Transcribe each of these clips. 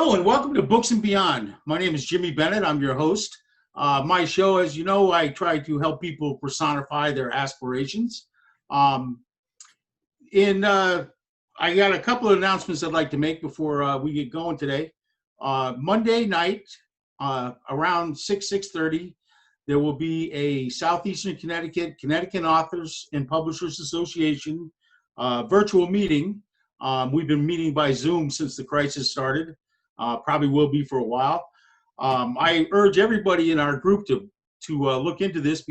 Hello and welcome to Books and Beyond. My name is Jimmy Bennett. I'm your host. My show, as you know, I try to help people personify their aspirations. Um, I got a couple of announcements I'd like to make before we get going today. Monday night, around 6:30, there will be a Southeastern Connecticut Authors and Publishers Association virtual meeting. We've been meeting by Zoom since the crisis started. Probably will be for a while. I urge everybody in our group to look into this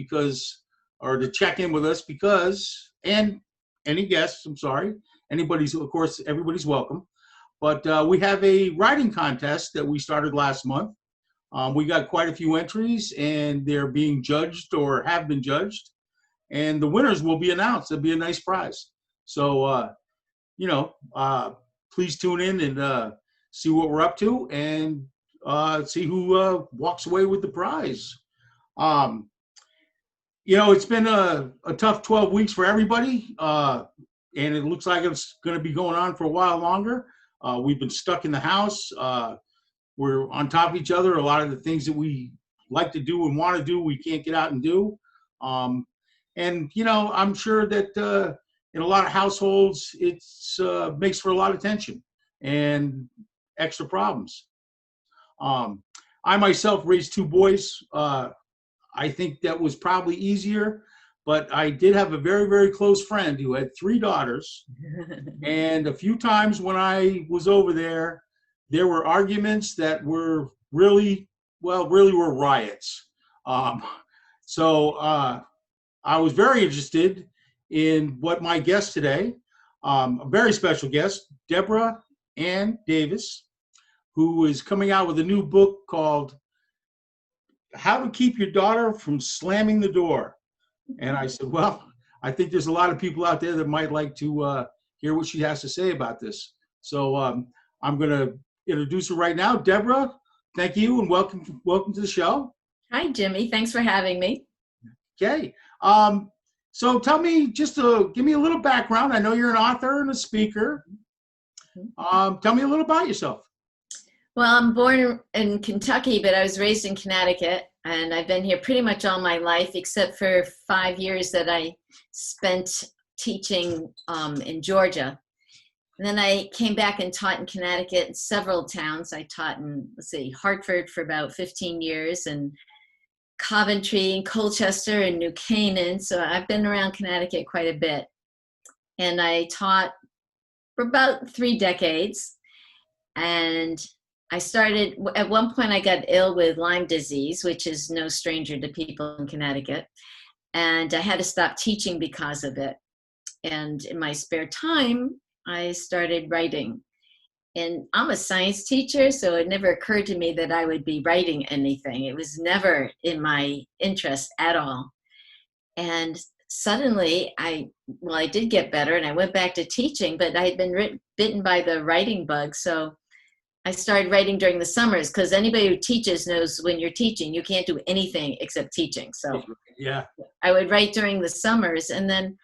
or to check in with us and any guests, I'm sorry, of course, everybody's welcome. But we have a writing contest that we started last month. We got quite a few entries and they're being judged or have been judged. And the winners will be announced. It'll be a nice prize. So, please tune in and see what we're up to and see who walks away with the prize. It's been a tough 12 weeks for everybody, and it looks like it's going to be going on for a while longer. We've been stuck in the house. We're on top of each other. A lot of the things that we like to do and want to do, we can't get out and do. I'm sure that in a lot of households, it's makes for a lot of tension and extra problems. I myself raised two boys. I think that was probably easier, but I did have a very, very close friend who had three daughters. And a few times when I was over there were arguments that were really were riots. So I was very interested in what my guest today, a very special guest, Deborah Davis, who is coming out with a new book called How to Keep Your Daughter from Slamming the Door. And I said, well, I think there's a lot of people out there that might like to hear what she has to say about this. So I'm going to introduce her right now. Deborah, thank you and welcome to the show. Hi, Jimmy. Thanks for having me. Okay. So tell me, give me a little background. I know you're an author and a speaker. Tell me a little about yourself. Well, I'm born in Kentucky, but I was raised in Connecticut, and I've been here pretty much all my life, except for 5 years that I spent teaching in Georgia. And then I came back and taught in Connecticut in several towns. I taught in, Hartford for about 15 years, and Coventry and Colchester and New Canaan. So I've been around Connecticut quite a bit. And I taught for about 3 decades. And I started, at one point I got ill with Lyme disease, which is no stranger to people in Connecticut. And I had to stop teaching because of it. And in my spare time, I started writing. And I'm a science teacher, so it never occurred to me that I would be writing anything. It was never in my interest at all. And suddenly, I did get better and I went back to teaching, but I had been bitten by the writing bug. So I started writing during the summers, because anybody who teaches knows when you're teaching, you can't do anything except teaching. So yeah, I would write during the summers. And then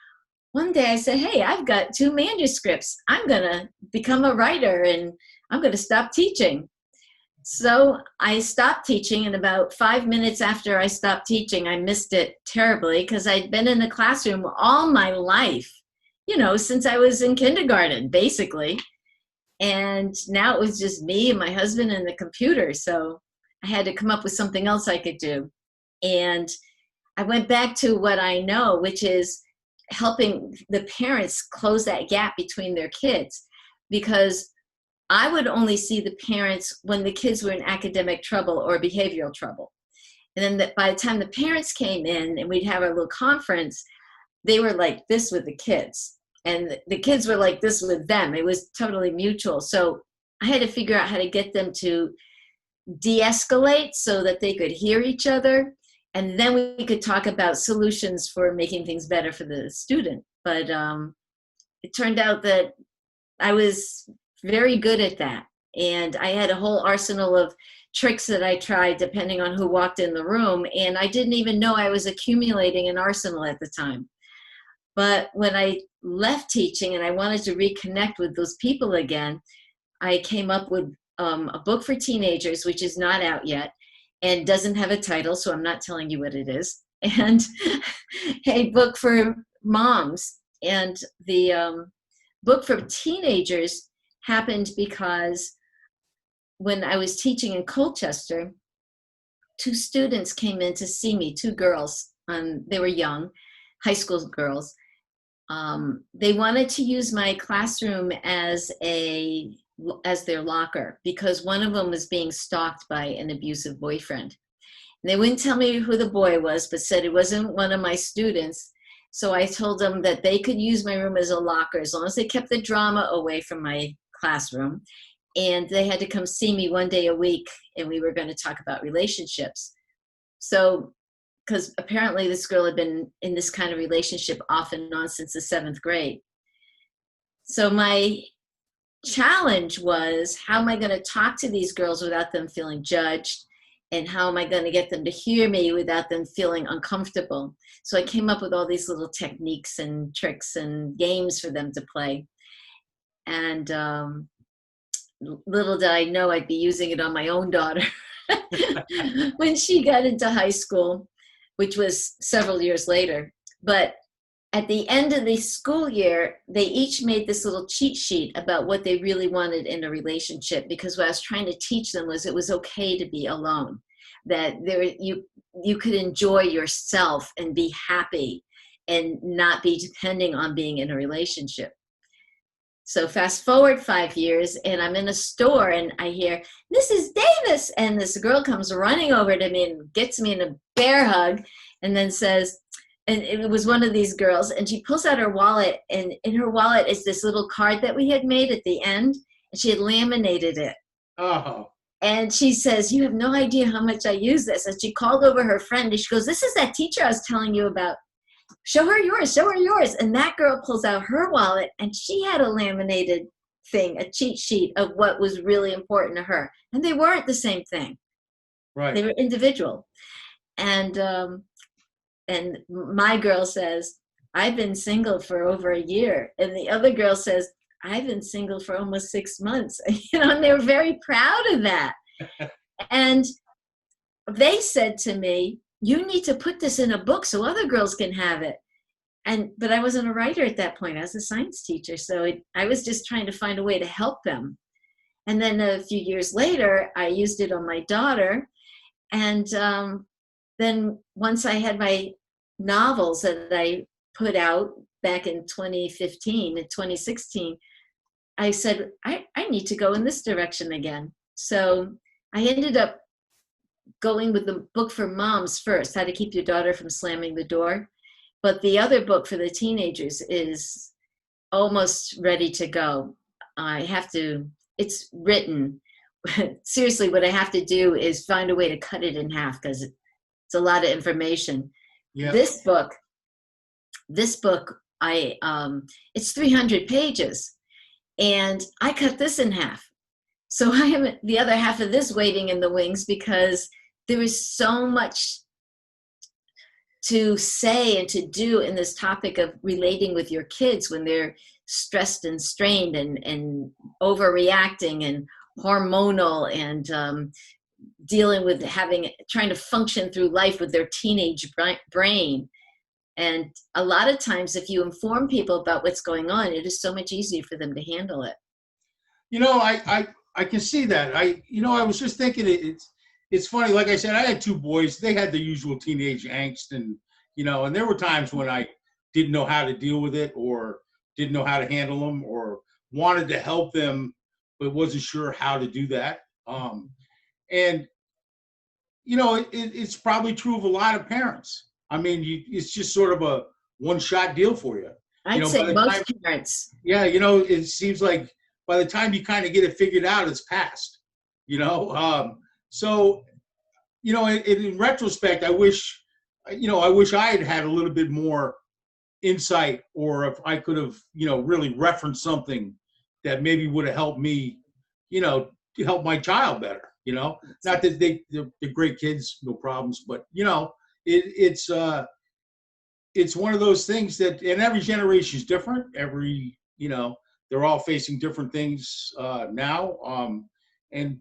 one day I said, hey, I've got 2 manuscripts. I'm going to become a writer and I'm going to stop teaching. So I stopped teaching, and about 5 minutes after I stopped teaching, I missed it terribly, because I'd been in the classroom all my life, since I was in kindergarten, basically. And now it was just me and my husband and the computer. So I had to come up with something else I could do. And I went back to what I know, which is helping the parents close that gap between their kids, because I would only see the parents when the kids were in academic trouble or behavioral trouble. And then by the time the parents came in and we'd have our little conference, they were like this with the kids. And the kids were like this with them. It was totally mutual. So I had to figure out how to get them to de-escalate so that they could hear each other. And then we could talk about solutions for making things better for the student. But it turned out that I was very good at that. And I had a whole arsenal of tricks that I tried depending on who walked in the room. And I didn't even know I was accumulating an arsenal at the time. But when I left teaching and I wanted to reconnect with those people again, I came up with a book for teenagers, which is not out yet and doesn't have a title, so I'm not telling you what it is, and a book for moms. And the book for teenagers happened because when I was teaching in Colchester, two students came in to see me, two girls. They were young, high school girls. They wanted to use my classroom as their locker because one of them was being stalked by an abusive boyfriend. And they wouldn't tell me who the boy was, but said it wasn't one of my students. So I told them that they could use my room as a locker as long as they kept the drama away from my classroom. And they had to come see me one day a week, and we were going to talk about relationships. So, because apparently this girl had been in this kind of relationship off and on since the 7th grade. So my challenge was, how am I going to talk to these girls without them feeling judged? And how am I going to get them to hear me without them feeling uncomfortable? So I came up with all these little techniques and tricks and games for them to play. And little did I know I'd be using it on my own daughter when she got into high school, which was several years later. But at the end of the school year, they each made this little cheat sheet about what they really wanted in a relationship, because what I was trying to teach them was it was okay to be alone, that you could enjoy yourself and be happy and not be depending on being in a relationship. So fast forward 5 years, and I'm in a store, and I hear, "Mrs. Davis," and this girl comes running over to me and gets me in a bear hug, and then says, and it was one of these girls, and she pulls out her wallet, and in her wallet is this little card that we had made at the end, and she had laminated it. Oh. And she says, "You have no idea how much I use this." And she called over her friend, and she goes, "This is that teacher I was telling you about. Show her yours, show her yours." And that girl pulls out her wallet, and she had a laminated thing, a cheat sheet of what was really important to her. And they weren't the same thing. Right. They were individual. And my girl says, "I've been single for over a year." And the other girl says, "I've been single for almost 6 months." And they were very proud of that. And they said to me, "You need to put this in a book so other girls can have it." But I wasn't a writer at that point. I was a science teacher. So I was just trying to find a way to help them. And then a few years later, I used it on my daughter. And then once I had my novels that I put out back in 2015 and 2016, I said, I need to go in this direction again. So I ended up going with the book for moms first, How to Keep Your Daughter from Slamming the Door. But the other book for the teenagers is almost ready to go. It's written. Seriously, what I have to do is find a way to cut it in half because it's a lot of information. Yeah. This book, it's 300 pages, and I cut this in half. So I have the other half of this waiting in the wings because there is so much to say and to do in this topic of relating with your kids when they're stressed and strained and overreacting and hormonal and dealing with trying to function through life with their teenage brain. And a lot of times, if you inform people about what's going on, it is so much easier for them to handle it. I can see that. I was just thinking it's funny. Like I said, I had 2 boys. They had the usual teenage angst, and there were times when I didn't know how to deal with it, or didn't know how to handle them, or wanted to help them, but wasn't sure how to do that. And it's probably true of a lot of parents. I mean, it's just sort of a one-shot deal for you. I'd say most parents. Yeah, it seems like by the time you kind of get it figured out, it's past. So, in retrospect, I wish I had had a little bit more insight, or if I could have, really referenced something that maybe would have helped me, to help my child better. Not that they're great kids, no problems, but it's one of those things that, and every generation is different. They're all facing different things now. and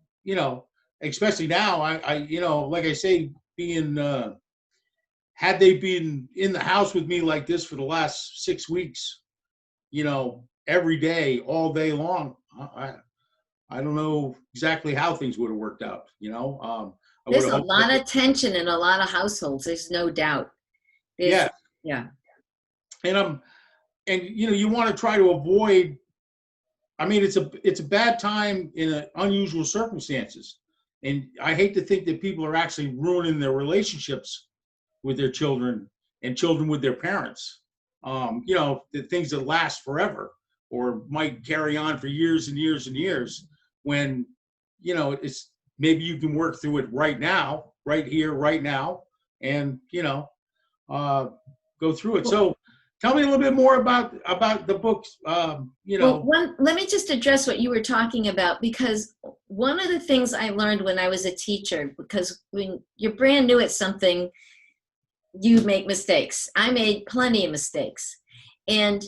especially now, like I say, being had they been in the house with me like this for the last 6 weeks, every day, all day long, I don't know exactly how things would have worked out. I would There's have a hoped lot that, of tension in a lot of households. There's no doubt. There's, yeah, yeah. and you want to try to avoid. I mean, it's a bad time in unusual circumstances, and I hate to think that people are actually ruining their relationships with their children and children with their parents. The things that last forever or might carry on for years and years and years. When it's maybe you can work through it right now, right here, right now, and uh, go through it. So tell me a little bit more about the books. Well, let me just address what you were talking about, because one of the things I learned when I was a teacher, because when you're brand new at something, you make mistakes. I made plenty of mistakes. And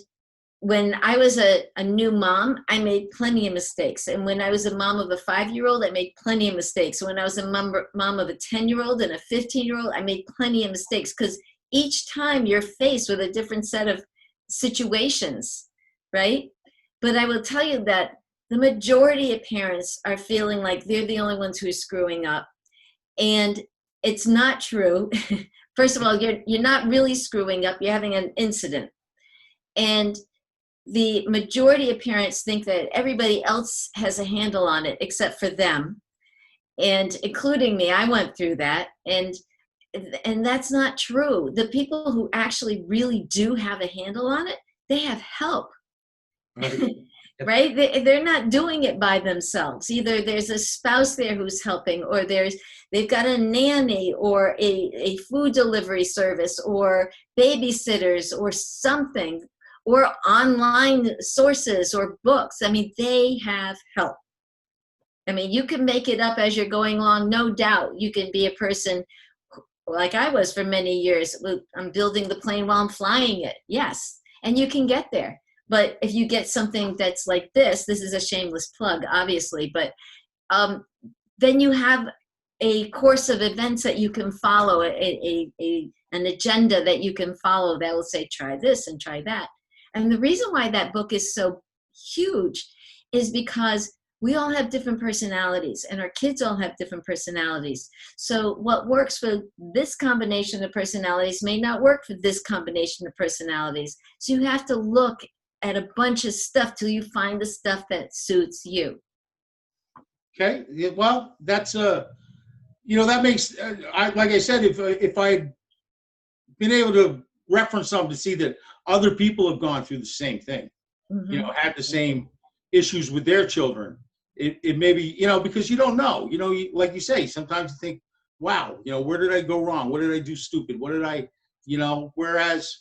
when I was a new mom, I made plenty of mistakes. And when I was a mom of a 5-year-old, I made plenty of mistakes. When I was a mom of a 10-year-old and a 15-year-old, I made plenty of mistakes, because each time you're faced with a different set of situations, right? But I will tell you that the majority of parents are feeling like they're the only ones who are screwing up. And it's not true. First of all, you're not really screwing up. You're having an incident. And the majority of parents think that everybody else has a handle on it except for them. And including me, I went through that. And that's not true. The people who actually really do have a handle on it, they have help. Right. Right? They're not doing it by themselves. Either there's a spouse there who's helping, or they've got a nanny, or a food delivery service, or babysitters, or something, or online sources or books. I mean, they have help. I mean, you can make it up as you're going along, no doubt. You can be a person like I was for many years. I'm building the plane while I'm flying it. Yes. And you can get there. But if you get something that's like this is a shameless plug, obviously, but then you have a course of events that you can follow, an agenda that you can follow that will say, try this and try that. And the reason why that book is so huge is because we all have different personalities, and our kids all have different personalities. So what works for this combination of personalities may not work for this combination of personalities. So you have to look at a bunch of stuff till you find the stuff that suits you. Okay. Well, that's that makes. Like I said, if I'd been able to reference something to see that other people have gone through the same thing, had the same issues with their children, it may be, because you don't know, like you say, sometimes you think, wow, where did I go wrong? What did I do stupid? What did I, whereas,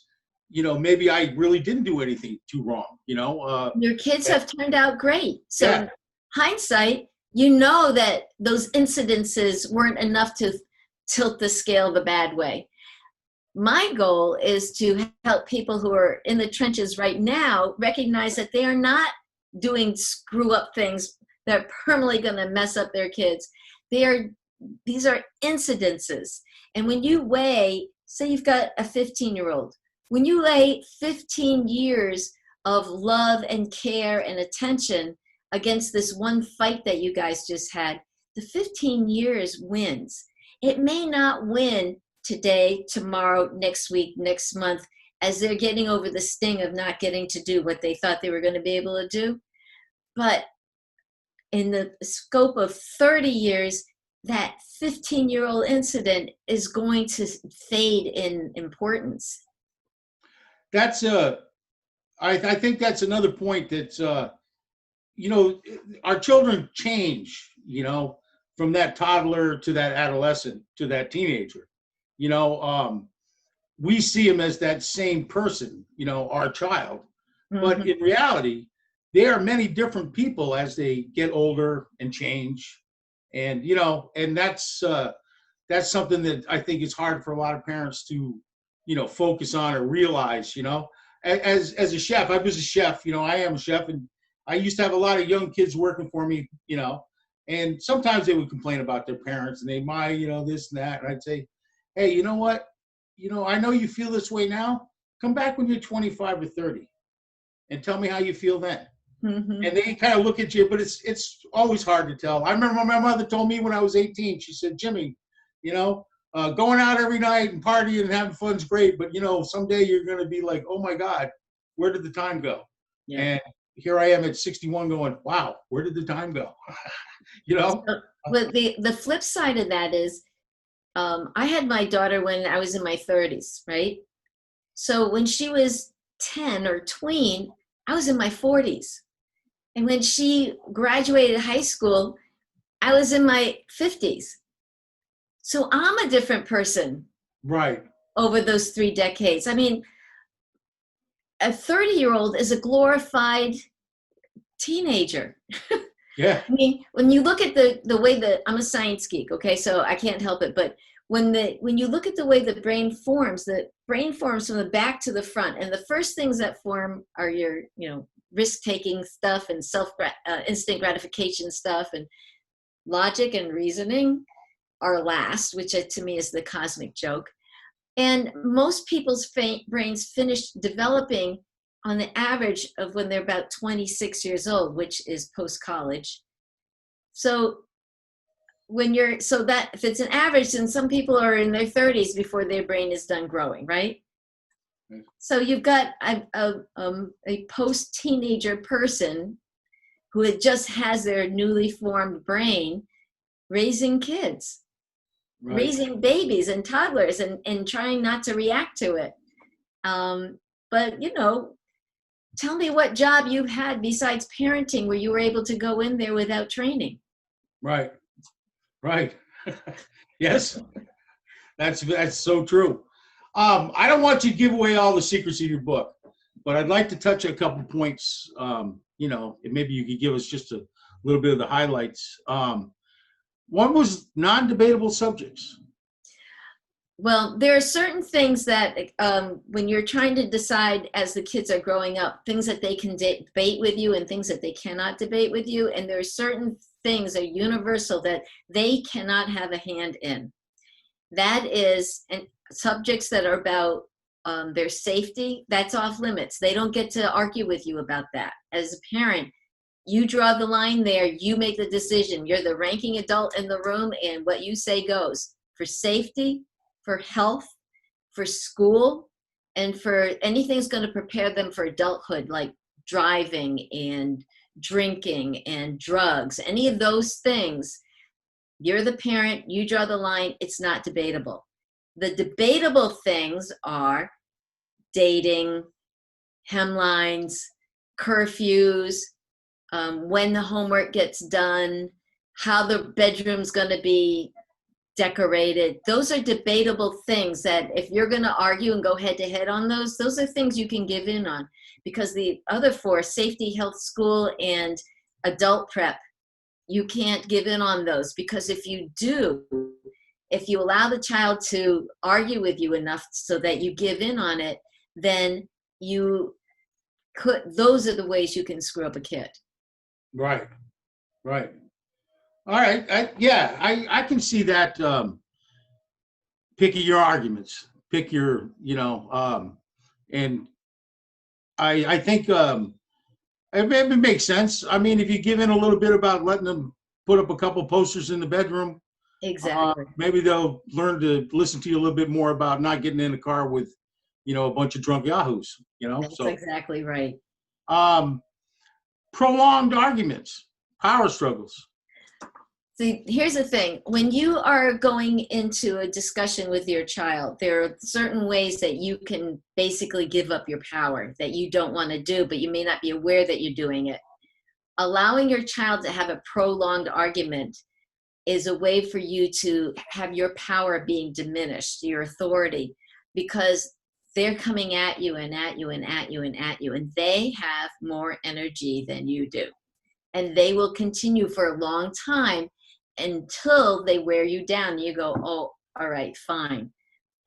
maybe I really didn't do anything too wrong, Your kids have turned out great. So yeah. hindsight, that those incidences weren't enough to tilt the scale the bad way. My goal is to help people who are in the trenches right now recognize that they are not doing screw up things that are permanently going to mess up their kids. These are incidences. And when you weigh, say you've got a 15-year-old, when you weigh 15 years of love and care and attention against this one fight that you guys just had, the 15 years wins. It may not win today, tomorrow, next week, next month, as they're getting over the sting of not getting to do what they thought they were going to be able to do. But in the scope of 30 years, that 15-year-old incident is going to fade in importance. That's I think that's another point that's our children change, from that toddler to that adolescent to that teenager. We see them as that same person, our child. Mm-hmm. But in reality, there are many different people as they get older and change. And, and that's something that I think is hard for a lot of parents to, focus on or realize, as a chef. I was a chef, I am a chef, and I used to have a lot of young kids working for me, And sometimes they would complain about their parents and they might, this and that. And I'd say, hey, you know what? I know you feel this way now. Come back when you're 25 or 30 and tell me how you feel then. Mm-hmm. And they kind of look at you, but it's always hard to tell. I remember my mother told me when I was 18, she said, Jimmy, going out every night and partying and having fun's great, but someday you're going to be like, oh my God, where did the time go? Yeah. And here I am at 61 going, wow, where did the time go? But the flip side of that is, I had my daughter when I was in my 30s, right? So when she was 10 or tween, I was in my 40s. And when she graduated high school, I was in my 50s. So I'm a different person. Right. Over those 3 decades. I mean, a 30-year-old is a glorified teenager. Yeah. I mean, when you look at the way that I'm a science geek, okay, so I can't help it, but when you look at the way the brain forms from the back to the front, and the first things that form are your, risk-taking stuff and instant gratification stuff, and logic and reasoning are last, which to me is the cosmic joke. And most people's brains finish developing on the average of when they're about 26 years old, which is post-college. So if it's an average, then some people are in their 30s before their brain is done growing, right? Mm-hmm. So you've got a post-teenager person who just has their newly formed brain raising kids. Right. Raising babies and toddlers and trying not to react to it. But, tell me what job you've had besides parenting where you were able to go in there without training. Right. Yes, that's so true. I don't want you to give away all the secrets of your book, but I'd like to touch on a couple points, and maybe you could give us just a little bit of the highlights. One was non-debatable subjects. Well, there are certain things that when you're trying to decide as the kids are growing up, things that they can debate with you and things that they cannot debate with you. And there are certain things that are universal that they cannot have a hand in. That is, and subjects that are about their safety, that's off limits. They don't get to argue with you about that. As a parent, you draw the line there, you make the decision. You're the ranking adult in the room, and what you say goes. For safety, for health, for school, and for anything that's going to prepare them for adulthood, like driving and drinking and drugs, any of those things, you're the parent, you draw the line, it's not debatable. The debatable things are dating, hemlines, curfews, when the homework gets done, how the bedroom's going to be decorated. Those are debatable things that if you're going to argue and go head to head on those are things you can give in on, because the other four, safety, health, school, and adult prep, you can't give in on those, because if you do, if you allow the child to argue with you enough so that you give in on it, then those are the ways you can screw up a kid. Right. All right. I can see that. Picking your arguments, pick your, and I think it makes sense. I mean, if you give in a little bit about letting them put up a couple posters in the bedroom, exactly. Maybe they'll learn to listen to you a little bit more about not getting in the car with, a bunch of drunk yahoos. That's exactly right. Prolonged arguments, power struggles. See, here's the thing. When you are going into a discussion with your child, there are certain ways that you can basically give up your power that you don't want to do, but you may not be aware that you're doing it. Allowing your child to have a prolonged argument is a way for you to have your power being diminished, your authority, because they're coming at you and at you and at you and at you, and they have more energy than you do. And they will continue for a long time until they wear you down. You go, oh, all right, fine.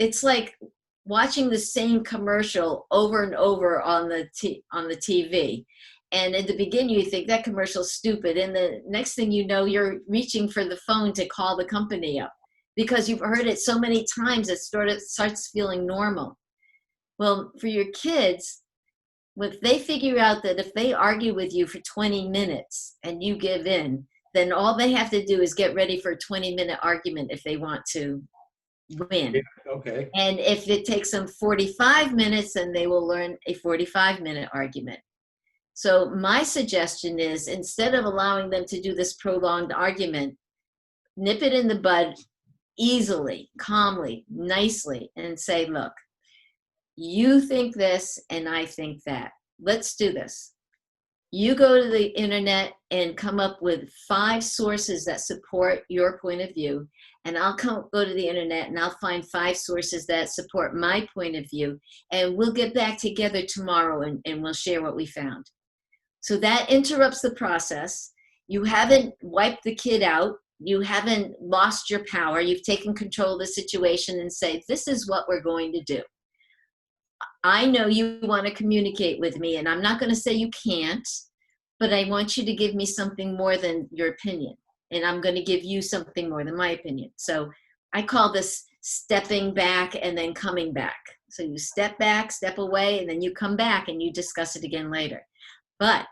It's like watching the same commercial over and over on the TV. And in the beginning, you think that commercial's stupid. And the next thing you know, you're reaching for the phone to call the company up because you've heard it so many times, it starts feeling normal. Well, for your kids, if they figure out that if they argue with you for 20 minutes and you give in, then all they have to do is get ready for a 20-minute argument if they want to win. Yeah, okay. And if it takes them 45 minutes, then they will learn a 45-minute argument. So my suggestion is, instead of allowing them to do this prolonged argument, nip it in the bud easily, calmly, nicely, and say, look, you think this and I think that. Let's do this. You go to the internet and come up with 5 sources that support your point of view, and I'll go to the internet and I'll find 5 sources that support my point of view, and we'll get back together tomorrow and we'll share what we found. So that interrupts the process. You haven't wiped the kid out. You haven't lost your power. You've taken control of the situation and say, this is what we're going to do. I know you want to communicate with me, and I'm not going to say you can't, but I want you to give me something more than your opinion, and I'm going to give you something more than my opinion. So I call this stepping back and then coming back. So you step back, step away, and then you come back and you discuss it again later. But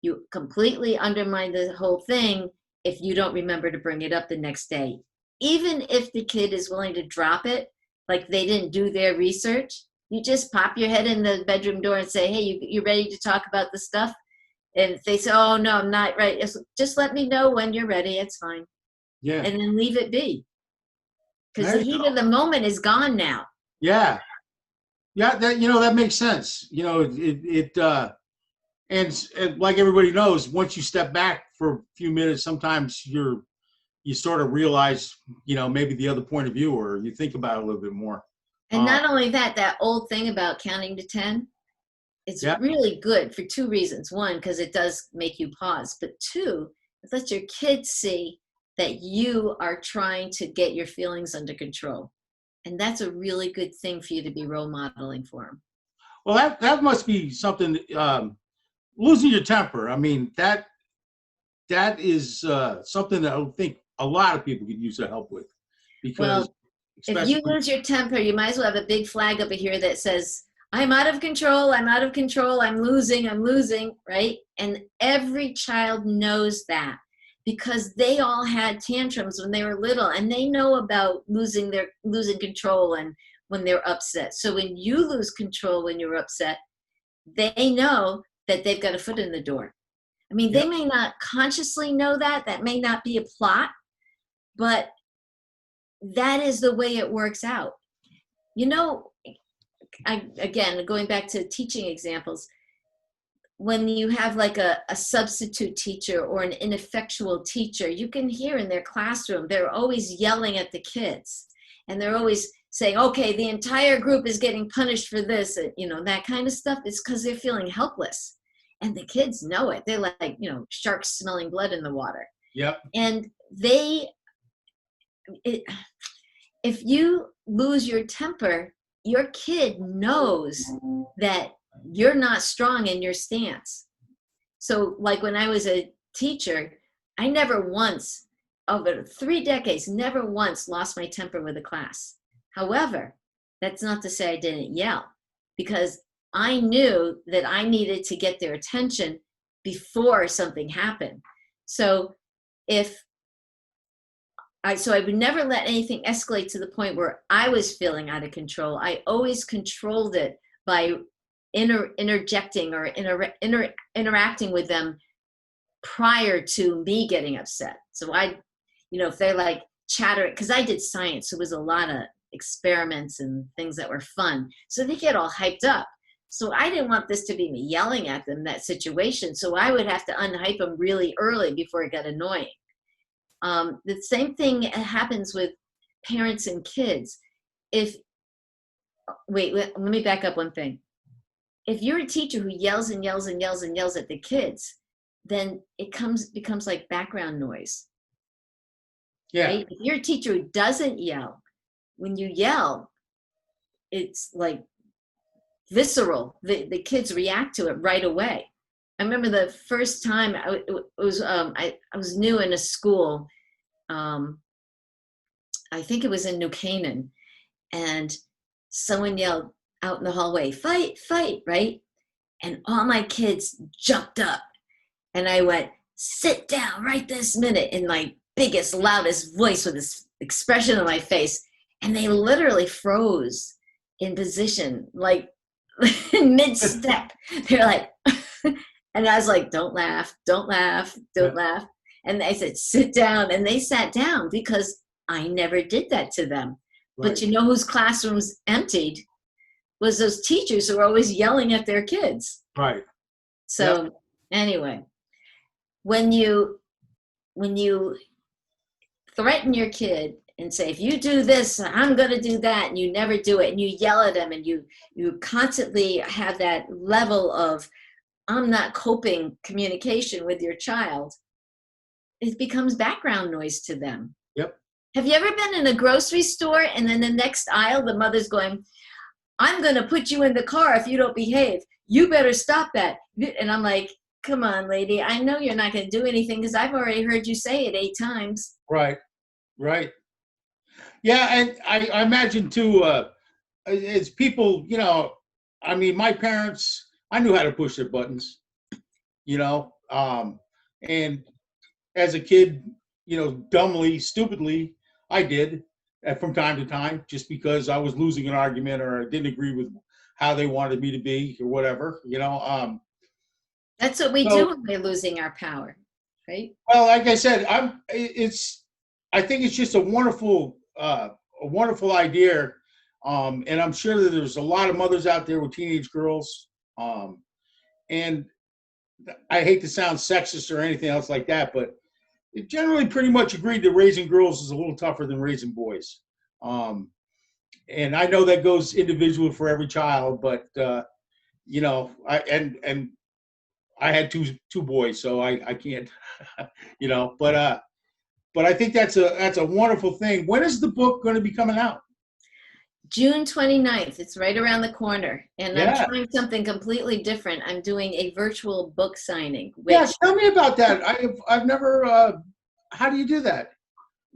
you completely undermine the whole thing if you don't remember to bring it up the next day. Even if the kid is willing to drop it, like they didn't do their research, you just pop your head in the bedroom door and say, hey, you ready to talk about the stuff? And if they say, oh, no, I'm not ready, just let me know when you're ready. It's fine. Yeah. And then leave it be. Because the heat of the moment is gone now. Yeah. Yeah, that makes sense. And like everybody knows, once you step back for a few minutes, sometimes you sort of realize, maybe the other point of view, or you think about it a little bit more. And not only that old thing about counting to 10, it's really good for 2 reasons. 1, because it does make you pause. But 2, it lets your kids see that you are trying to get your feelings under control. And that's a really good thing for you to be role modeling for them. Well, that must be something, losing your temper. I mean, that is something that I would think a lot of people could use the help with. Because if you lose your temper, you might as well have a big flag over here that says, I'm out of control, I'm out of control, I'm losing, right? And every child knows that because they all had tantrums when they were little, and they know about losing control and when they're upset. So when you lose control when you're upset, they know that they've got a foot in the door. I mean, they may not consciously know that may not be a plot, but that is the way it works out. Again, going back to teaching examples, when you have like a substitute teacher or an ineffectual teacher, you can hear in their classroom, they're always yelling at the kids. And they're always saying, okay, the entire group is getting punished for this, that kind of stuff. It's because they're feeling helpless. And the kids know it. They're like, sharks smelling blood in the water. Yep. And if you lose your temper, your kid knows that you're not strong in your stance. So like when I was a teacher, I never once, over 3 decades, never once lost my temper with a class. However, that's not to say I didn't yell, because I knew that I needed to get their attention before something happened. So I would never let anything escalate to the point where I was feeling out of control. I always controlled it by interjecting or interacting with them prior to me getting upset. So if they're like chattering, because I did science, so it was a lot of experiments and things that were fun. So they get all hyped up. So I didn't want this to be me yelling at them, that situation. So I would have to unhype them really early before it got annoying. The same thing happens with parents and kids. Let me back up one thing. If you're a teacher who yells and yells and yells and yells at the kids, then it becomes like background noise. Yeah. Right? If you're a teacher who doesn't yell, when you yell, it's like visceral. The kids react to it right away. I remember the first time I was new in a school. I think it was in New Canaan, and someone yelled out in the hallway, "Fight, fight," right? And all my kids jumped up, and I went, "Sit down right this minute," in my biggest, loudest voice with this expression on my face. And they literally froze in position, like mid-step. They're like, and I was like, "Don't laugh, don't laugh, don't laugh." And I said, "Sit down." And they sat down because I never did that to them. Right. But you know whose classrooms emptied? Was those teachers who were always yelling at their kids. Right. So anyway, when you threaten your kid and say, "If you do this, I'm going to do that," and you never do it, and you yell at them, and you constantly have that level of "I'm not coping" communication with your child, it becomes background noise to them. Yep. Have you ever been in a grocery store and then the next aisle, the mother's going, "I'm going to put you in the car if you don't behave. You better stop that." And I'm like, "Come on, lady. I know you're not going to do anything because I've already heard you say it 8 times. Right. Right. Yeah. And I imagine too, it's people, I mean, my parents, I knew how to push their buttons, and as a kid, dumbly, stupidly, I did from time to time, just because I was losing an argument or I didn't agree with how they wanted me to be or whatever, That's what we do when we're losing our power, right? Well, like I said, I think it's just a wonderful idea, and I'm sure that there's a lot of mothers out there with teenage girls, and I hate to sound sexist or anything else like that, but it generally pretty much agreed that raising girls is a little tougher than raising boys. And I know that goes individual for every child, but I had two boys, so I can't, but I think that's a wonderful thing. When is the book going to be coming out? June 29th. It's right around the corner. And Yeah. I'm trying something completely different. I'm doing a virtual book signing. Yeah, tell me about that. I've never, how do you do that?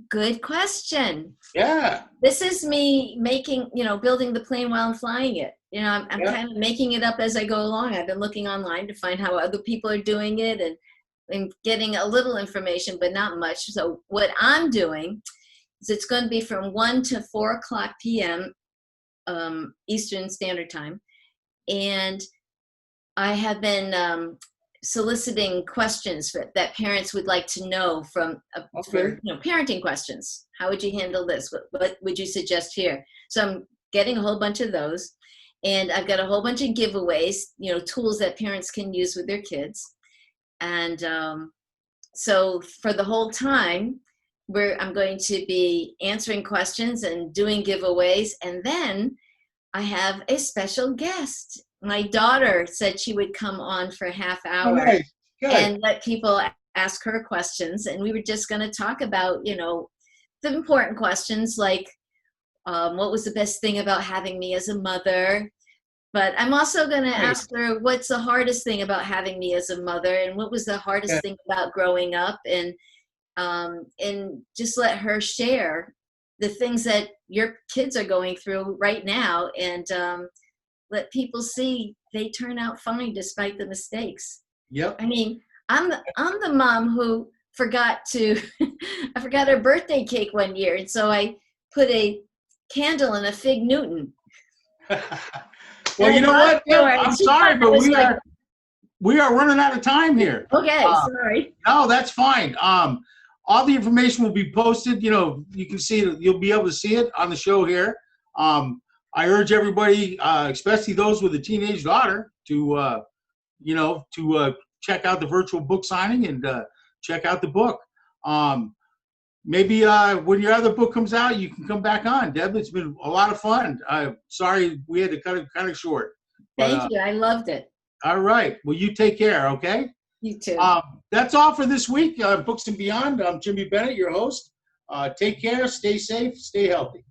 Good question. Yeah. This is me making, building the plane while I'm flying it. I'm kind of making it up as I go along. I've been looking online to find how other people are doing it and getting a little information, but not much. So what I'm doing is it's going to be from 1 to 4 o'clock p.m. Eastern Standard Time. And I have been soliciting questions that parents would like to know for parenting questions. How would you handle this? What would you suggest here? So I'm getting a whole bunch of those. And I've got a whole bunch of giveaways, tools that parents can use with their kids. And so for the whole time, I'm going to be answering questions and doing giveaways. And then I have a special guest. My daughter said she would come on for a half hour and let people ask her questions. And we were just going to talk about, the important questions like, what was the best thing about having me as a mother? But I'm also going to ask her, what's the hardest thing about having me as a mother? And what was the hardest thing about growing up? And just let her share the things that your kids are going through right now, and let people see they turn out fine despite the mistakes. Yep. I mean, I'm the mom who forgot I forgot her birthday cake one year, and so I put a candle in a Fig Newton. Well, you know what? I'm sorry, but we are running out of time here. Okay, sorry. No, that's fine. All the information will be posted. You can see it. You'll be able to see it on the show here. I urge everybody, especially those with a teenage daughter, to check out the virtual book signing and check out the book. Maybe when your other book comes out, you can come back on, Deb. It's been a lot of fun. Sorry we had to cut it kind of short. Thank you. I loved it. All right. Well, you take care, okay? You too. That's all for this week. Books and Beyond. I'm Jimmy Bennett, your host. Take care. Stay safe. Stay healthy.